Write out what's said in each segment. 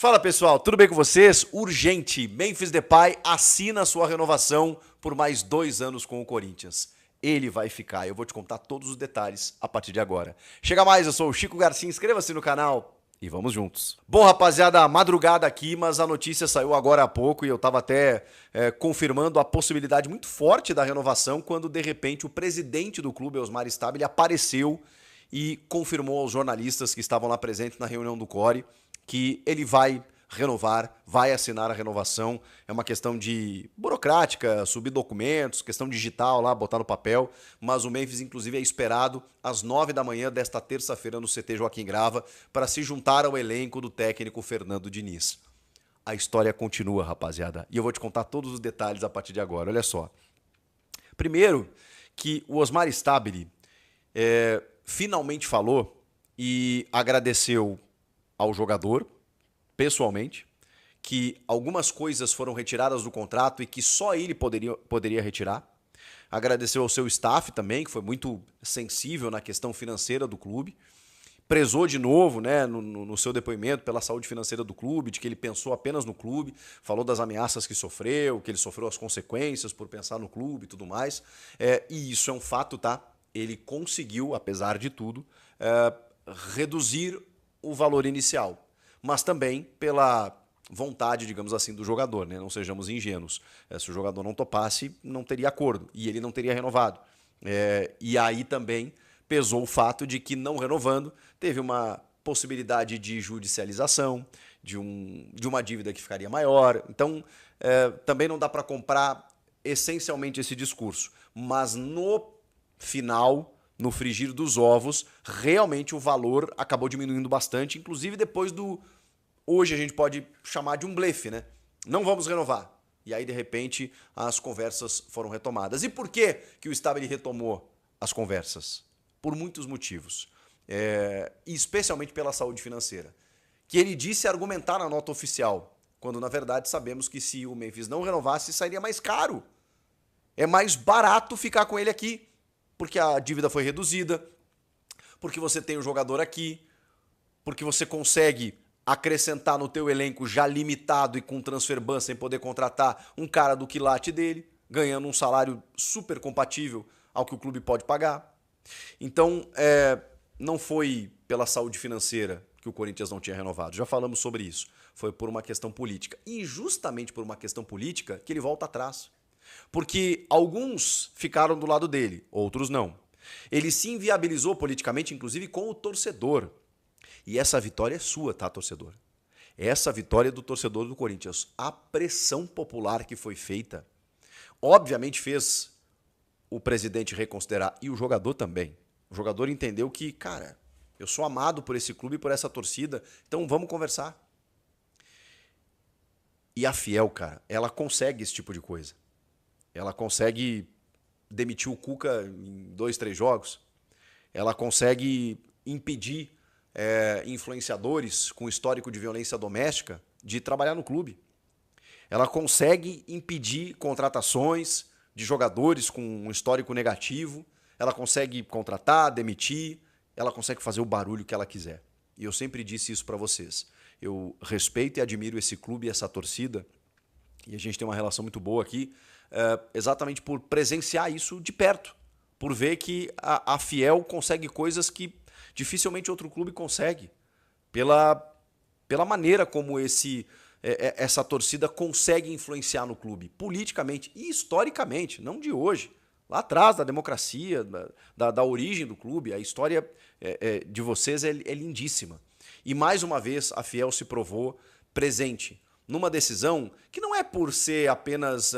Fala pessoal, tudo bem com vocês? Urgente, Memphis Depay assina sua renovação por mais 2 anos com o Corinthians. Ele vai ficar, eu vou te contar todos os detalhes a partir de agora. Chega mais, eu sou o Chico Garcia, inscreva-se no canal e vamos juntos. Bom rapaziada, madrugada aqui, mas a notícia saiu agora há pouco e eu tava até confirmando a possibilidade muito forte da renovação quando de repente o presidente do clube, Osmar Stabile, apareceu e confirmou aos jornalistas que estavam lá presentes na reunião do CORE que ele vai renovar, vai assinar a renovação. É uma questão de burocrática, subir documentos, questão digital lá, botar no papel, mas o Memphis inclusive é esperado às 9 da manhã desta terça-feira no CT Joaquim Grava para se juntar ao elenco do técnico Fernando Diniz. A história continua, rapaziada, e eu vou te contar todos os detalhes a partir de agora. Olha só. Primeiro, que o Osmar Stabile finalmente falou e agradeceu ao jogador, pessoalmente, que algumas coisas foram retiradas do contrato e que só ele poderia retirar. Agradeceu ao seu staff também, que foi muito sensível na questão financeira do clube. Prezou de novo, né, no seu depoimento pela saúde financeira do clube, de que ele pensou apenas no clube, falou das ameaças que sofreu, que ele sofreu as consequências por pensar no clube e tudo mais. E isso é um fato, tá? Ele conseguiu, apesar de tudo, reduzir o valor inicial, mas também pela vontade, digamos assim, do jogador, né? Não sejamos ingênuos. Se o jogador não topasse, não teria acordo e ele não teria renovado. E aí também pesou o fato de que, não renovando, teve uma possibilidade de judicialização, de uma dívida que ficaria maior. Então, também não dá para comprar essencialmente esse discurso, mas no final, no frigir dos ovos, realmente o valor acabou diminuindo bastante, inclusive depois do... Hoje a gente pode chamar de um blefe, né? Não vamos renovar. E aí, de repente, as conversas foram retomadas. E por que que o Stabile retomou as conversas? Por muitos motivos. E especialmente pela saúde financeira. Que ele disse argumentar na nota oficial, quando na verdade sabemos que se o Memphis não renovasse, sairia mais caro. É mais barato ficar com ele aqui, porque a dívida foi reduzida, porque você tem o jogador aqui, porque você consegue acrescentar no teu elenco já limitado e com transfer ban sem poder contratar um cara do quilate dele, ganhando um salário super compatível ao que o clube pode pagar. Então, não foi pela saúde financeira que o Corinthians não tinha renovado, já falamos sobre isso. Foi por uma questão política. E justamente por uma questão política que ele volta atrás. Porque alguns ficaram do lado dele, outros não. Ele se inviabilizou politicamente, inclusive com o torcedor. E essa vitória é sua, tá, torcedor? Essa vitória é do torcedor do Corinthians. A pressão popular que foi feita, obviamente fez o presidente reconsiderar, e o jogador também. O jogador entendeu que, cara, eu sou amado por esse clube e por essa torcida, então vamos conversar. E a Fiel, cara, ela consegue esse tipo de coisa. Ela consegue demitir o Cuca em 2, 3 jogos. Ela consegue impedir influenciadores com histórico de violência doméstica de trabalhar no clube. Ela consegue impedir contratações de jogadores com um histórico negativo. Ela consegue contratar, demitir. Ela consegue fazer o barulho que ela quiser. E eu sempre disse isso para vocês. Eu respeito e admiro esse clube e essa torcida. E a gente tem uma relação muito boa aqui. Exatamente por presenciar isso de perto, por ver que a Fiel consegue coisas que dificilmente outro clube consegue, pela maneira como essa torcida consegue influenciar no clube, politicamente e historicamente, não de hoje, lá atrás da democracia, da origem do clube. A história de vocês é lindíssima. E mais uma vez a Fiel se provou presente numa decisão que não é por ser apenas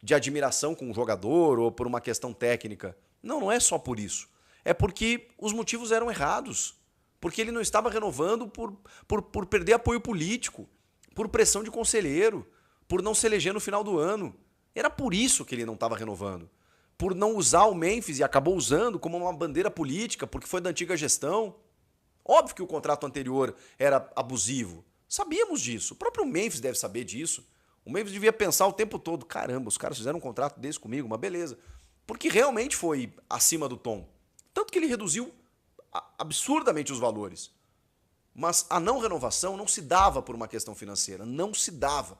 de admiração com o jogador ou por uma questão técnica. Não é só por isso. É porque os motivos eram errados. Porque ele não estava renovando por perder apoio político, por pressão de conselheiro, por não se eleger no final do ano. Era por isso que ele não estava renovando. Por não usar o Memphis e acabou usando como uma bandeira política, porque foi da antiga gestão. Óbvio que o contrato anterior era abusivo. Sabíamos disso. O próprio Memphis deve saber disso. O Memphis devia pensar o tempo todo, caramba, os caras fizeram um contrato desse comigo, mas beleza. Porque realmente foi acima do tom. Tanto que ele reduziu absurdamente os valores. Mas a não renovação não se dava por uma questão financeira, não se dava.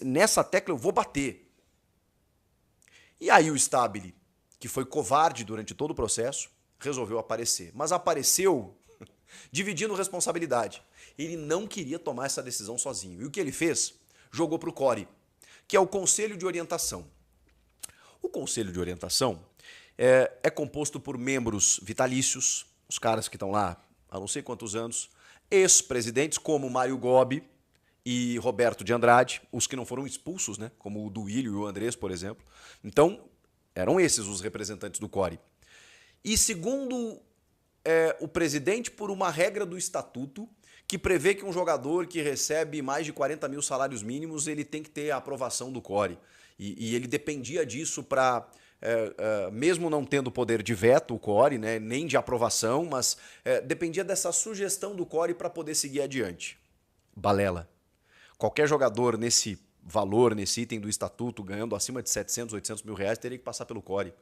Nessa tecla eu vou bater. E aí o Stabile, que foi covarde durante todo o processo, resolveu aparecer. Mas apareceu dividindo responsabilidade. Ele não queria tomar essa decisão sozinho. E o que ele fez? Jogou para o CORE, que é o Conselho de Orientação. O Conselho de Orientação é composto por membros vitalícios, os caras que estão lá há não sei quantos anos, ex-presidentes como Mário Gobi e Roberto de Andrade, os que não foram expulsos, né, como o Duílio e o Andrés, por exemplo. Então, eram esses os representantes do CORE. E segundo o presidente, por uma regra do estatuto, que prevê que um jogador que recebe mais de 40 mil salários mínimos, ele tem que ter a aprovação do CORE. E ele dependia disso para, mesmo não tendo poder de veto o CORE, né, nem de aprovação, mas dependia dessa sugestão do CORE para poder seguir adiante. Balela. Qualquer jogador nesse valor, nesse item do estatuto, ganhando acima de 700, 800 mil reais, teria que passar pelo CORE.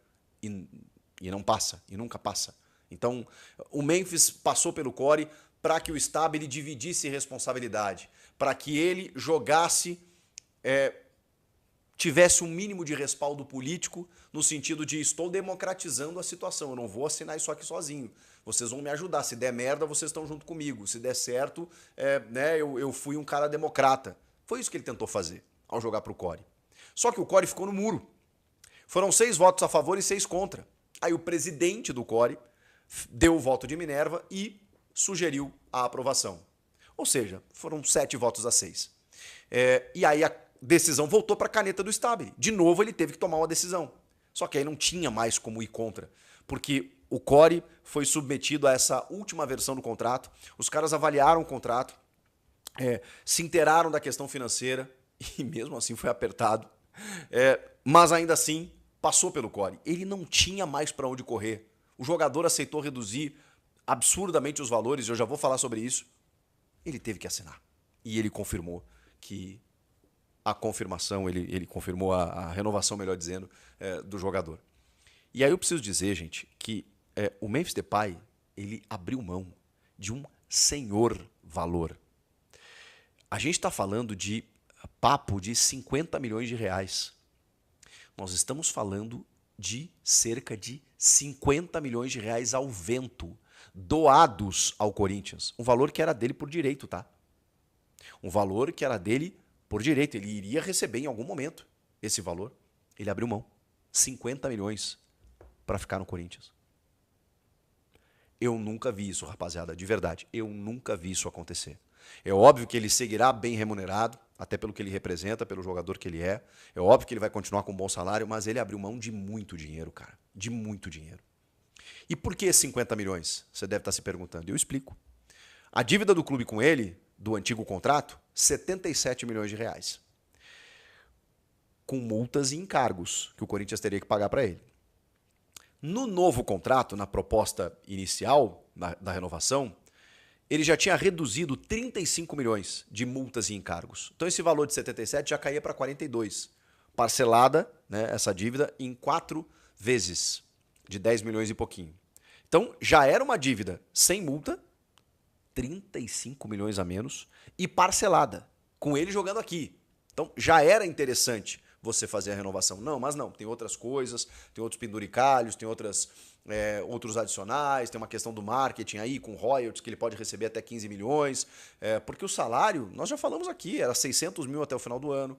E não passa, e nunca passa. Então, o Memphis passou pelo CORE para que o Stabile dividisse responsabilidade, para que ele jogasse, tivesse um mínimo de respaldo político, no sentido de estou democratizando a situação, eu não vou assinar isso aqui sozinho. Vocês vão me ajudar, se der merda, vocês estão junto comigo. Se der certo, eu fui um cara democrata. Foi isso que ele tentou fazer ao jogar para o CORE. Só que o CORE ficou no muro. Foram 6 votos a favor e 6 contra. Aí o presidente do CORE deu o voto de Minerva e sugeriu a aprovação. Ou seja, foram 7 votos a 6. E aí a decisão voltou para a caneta do Stabile. De novo ele teve que tomar uma decisão. Só que aí não tinha mais como ir contra, porque o CORE foi submetido a essa última versão do contrato, os caras avaliaram o contrato, se inteiraram da questão financeira e mesmo assim foi apertado. Mas ainda assim passou pelo CORE. Ele não tinha mais para onde correr. O jogador aceitou reduzir absurdamente os valores, eu já vou falar sobre isso. Ele teve que assinar. E ele confirmou que a confirmação, ele confirmou a renovação, melhor dizendo, do jogador. E aí eu preciso dizer, gente, que o Memphis Depay, ele abriu mão de um senhor valor. A gente está falando de papo de 50 milhões de reais. Nós estamos falando de cerca de 50 milhões de reais ao vento, doados ao Corinthians. Um valor que era dele por direito, tá? Um valor que era dele por direito. Ele iria receber em algum momento esse valor. Ele abriu mão. 50 milhões para ficar no Corinthians. Eu nunca vi isso, rapaziada, de verdade. Eu nunca vi isso acontecer. É óbvio que ele seguirá bem remunerado, até pelo que ele representa, pelo jogador que ele é. É óbvio que ele vai continuar com um bom salário, mas ele abriu mão de muito dinheiro, cara. De muito dinheiro. E por que 50 milhões? Você deve estar se perguntando. Eu explico. A dívida do clube com ele, do antigo contrato, 77 milhões de reais. Com multas e encargos que o Corinthians teria que pagar para ele. No novo contrato, na proposta inicial da renovação, ele já tinha reduzido 35 milhões de multas e encargos. Então esse valor de 77 já caía para 42. Parcelada, né, essa dívida, em 4 vezes, de 10 milhões e pouquinho. Então já era uma dívida sem multa, 35 milhões a menos, e parcelada, com ele jogando aqui. Então já era interessante você fazer a renovação. Não, mas não, tem outras coisas, tem outros penduricalhos, tem outros adicionais, tem uma questão do marketing aí, com royalties, que ele pode receber até 15 milhões, porque o salário, nós já falamos aqui, era 600 mil até o final do ano,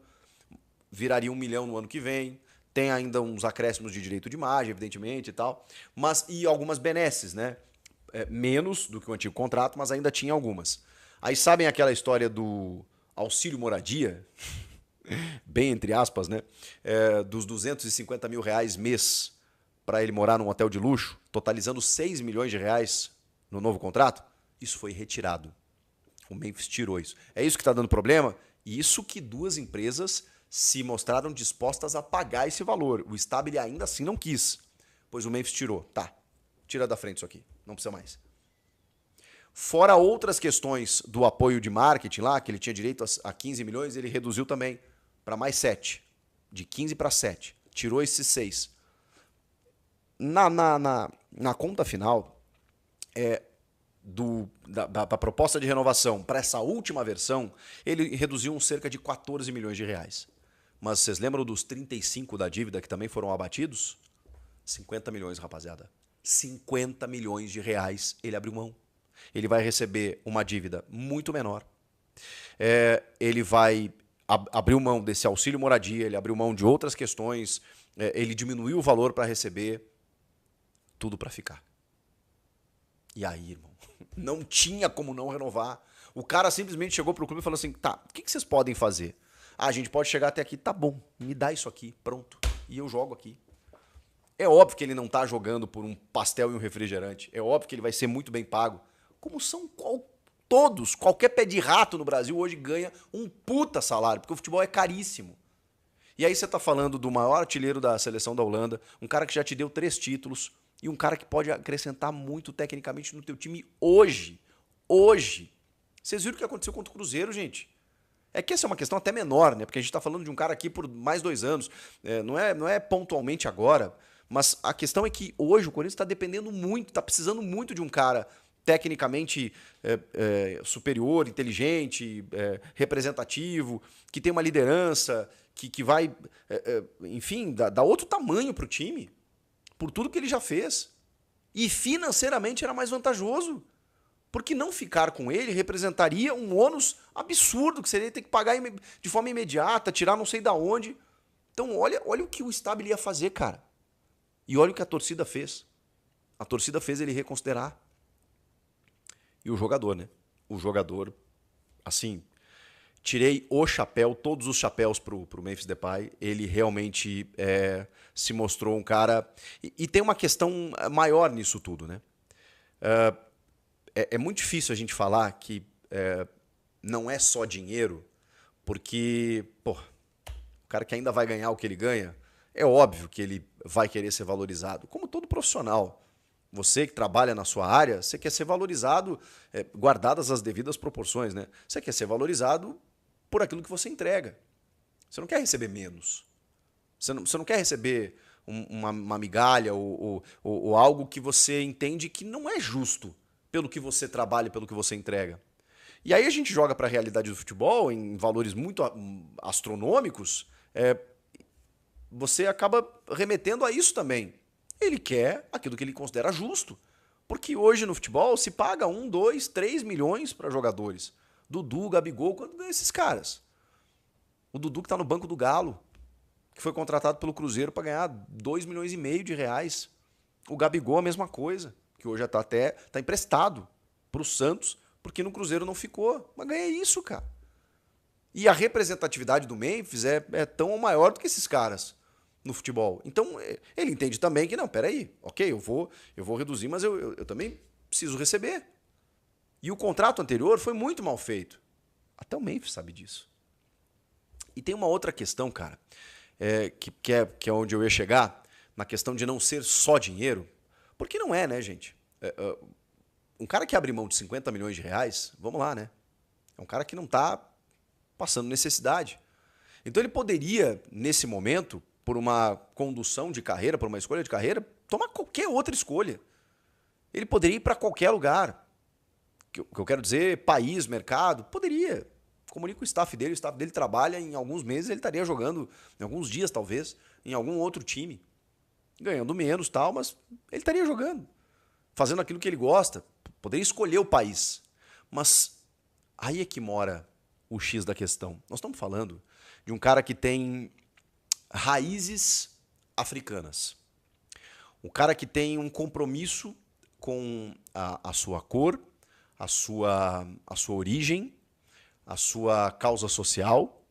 viraria 1 milhão no ano que vem, tem ainda uns acréscimos de direito de imagem, evidentemente e tal, mas e algumas benesses, né? Menos do que o antigo contrato, mas ainda tinha algumas. Aí sabem aquela história do auxílio moradia, bem entre aspas, né? Dos 250 mil reais mês para ele morar num hotel de luxo, totalizando 6 milhões de reais no novo contrato, isso foi retirado. O Memphis tirou isso. É isso que está dando problema? E isso que 2 empresas se mostraram dispostas a pagar esse valor. O Stabile ainda assim não quis, pois o Memphis tirou. Tá, tira da frente isso aqui, não precisa mais. Fora outras questões do apoio de marketing lá, que ele tinha direito a 15 milhões, ele reduziu também para mais 7. De 15 para 7. Tirou esses 6. Na conta final, da proposta de renovação para essa última versão, ele reduziu uns cerca de 14 milhões de reais. Mas vocês lembram dos 35 da dívida que também foram abatidos? 50 milhões, rapaziada. 50 milhões de reais ele abriu mão. Ele vai receber uma dívida muito menor. Ele vai abrir mão desse auxílio moradia, ele abriu mão de outras questões, ele diminuiu o valor para receber, tudo para ficar. E aí, irmão, não tinha como não renovar. O cara simplesmente chegou pro clube e falou assim, tá, o que vocês podem fazer? Ah, a gente pode chegar até aqui, tá bom, me dá isso aqui, pronto, e eu jogo aqui. É óbvio que ele não tá jogando por um pastel e um refrigerante, é óbvio que ele vai ser muito bem pago, como são todos, qualquer pé de rato no Brasil hoje ganha um puta salário, porque o futebol é caríssimo. E aí você tá falando do maior artilheiro da seleção da Holanda, um cara que já te deu 3 títulos, e um cara que pode acrescentar muito tecnicamente no teu time hoje. Hoje. Vocês viram o que aconteceu contra o Cruzeiro, gente? É que essa é uma questão até menor, né? Porque a gente está falando de um cara aqui por mais 2 anos. Não é pontualmente agora, mas a questão é que hoje o Corinthians está dependendo muito, está precisando muito de um cara tecnicamente superior, inteligente, representativo, que tem uma liderança, que vai, enfim, dar outro tamanho para o time. Por tudo que ele já fez. E financeiramente era mais vantajoso. Porque não ficar com ele representaria um ônus absurdo, que seria ter que pagar de forma imediata, tirar não sei da onde. Então olha o que o Stabile ia fazer, cara. E olha o que a torcida fez. A torcida fez ele reconsiderar. E o jogador, né? O jogador, assim, tirei o chapéu, todos os chapéus pro Memphis Depay. Ele realmente se mostrou um cara... E tem uma questão maior nisso tudo, né? É muito difícil a gente falar que não é só dinheiro, porque, pô, o cara que ainda vai ganhar o que ele ganha, é óbvio que ele vai querer ser valorizado, como todo profissional. Você que trabalha na sua área, você quer ser valorizado, guardadas as devidas proporções, né? Você quer ser valorizado por aquilo que você entrega. Você não quer receber menos. Você não quer receber uma migalha ou algo que você entende que não é justo pelo que você trabalha, pelo que você entrega. E aí a gente joga para a realidade do futebol em valores muito astronômicos, você acaba remetendo a isso também. Ele quer aquilo que ele considera justo. Porque hoje no futebol se paga 1, 2, 3 milhões para jogadores. Dudu, Gabigol, quanto ganham esses caras? O Dudu que está no banco do Galo, que foi contratado pelo Cruzeiro para ganhar 2,5 milhões de reais. O Gabigol a mesma coisa, que hoje tá emprestado para o Santos, porque no Cruzeiro não ficou. Mas ganha isso, cara. E a representatividade do Memphis é tão maior do que esses caras no futebol. Então, ele entende também que, não, peraí, ok, eu vou reduzir, mas eu também preciso receber. E o contrato anterior foi muito mal feito. Até o Memphis sabe disso. E tem uma outra questão, cara, que é onde eu ia chegar, na questão de não ser só dinheiro, porque não é, né, gente? Um cara que abre mão de 50 milhões de reais, vamos lá, né? É um cara que não está passando necessidade. Então ele poderia, nesse momento, por uma condução de carreira, por uma escolha de carreira, tomar qualquer outra escolha. Ele poderia ir para qualquer lugar. O que eu quero dizer, país, mercado, poderia. Comunica o staff dele trabalha, em alguns meses ele estaria jogando, em alguns dias talvez, em algum outro time. Ganhando menos, tal, mas ele estaria jogando. Fazendo aquilo que ele gosta. Poderia escolher o país. Mas aí é que mora o X da questão. Nós estamos falando de um cara que tem raízes africanas. Um cara que tem um compromisso com a sua cor, a sua origem, a sua causa social.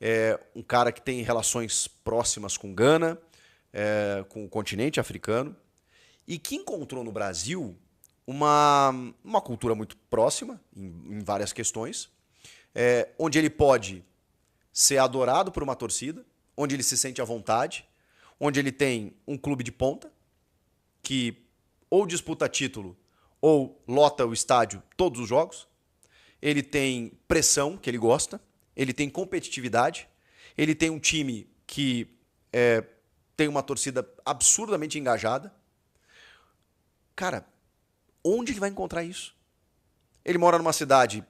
É um cara que tem relações próximas com Gana, com o continente africano, e que encontrou no Brasil uma cultura muito próxima em várias questões, onde ele pode ser adorado por uma torcida, onde ele se sente à vontade, onde ele tem um clube de ponta, que ou disputa título ou lota o estádio todos os jogos. Ele tem pressão, que ele gosta, ele tem competitividade, ele tem um time que tem uma torcida absurdamente engajada. Cara, onde ele vai encontrar isso? Ele mora numa cidade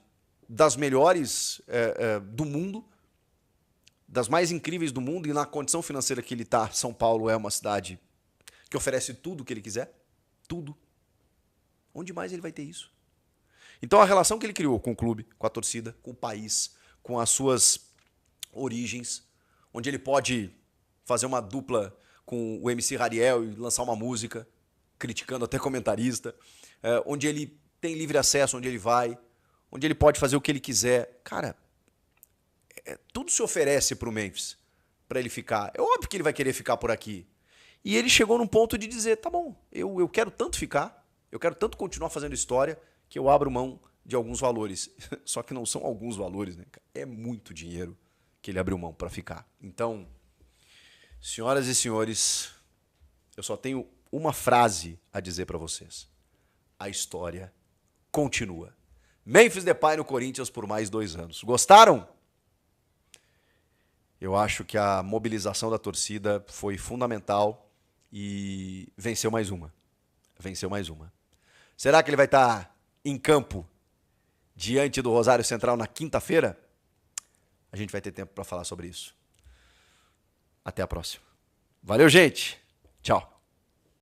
das melhores do mundo, das mais incríveis do mundo, e na condição financeira que ele está, São Paulo é uma cidade que oferece tudo o que ele quiser. Tudo. Onde mais ele vai ter isso? Então a relação que ele criou com o clube, com a torcida, com o país, com as suas origens, onde ele pode fazer uma dupla com o MC Rariel e lançar uma música, criticando até comentarista, onde ele tem livre acesso onde ele vai, onde ele pode fazer o que ele quiser. Cara, tudo se oferece para o Memphis, para ele ficar. É óbvio que ele vai querer ficar por aqui. E ele chegou num ponto de dizer, tá bom, eu quero tanto ficar, eu quero tanto continuar fazendo história, que eu abro mão de alguns valores. Só que não são alguns valores, né? É muito dinheiro que ele abriu mão para ficar. Então, senhoras e senhores, eu só tenho uma frase a dizer para vocês. A história continua. Memphis Depay no Corinthians por mais 2 anos. Gostaram? Eu acho que a mobilização da torcida foi fundamental e venceu mais uma. Venceu mais uma. Será que ele vai estar em campo diante do Rosário Central na quinta-feira? A gente vai ter tempo para falar sobre isso. Até a próxima. Valeu, gente. Tchau.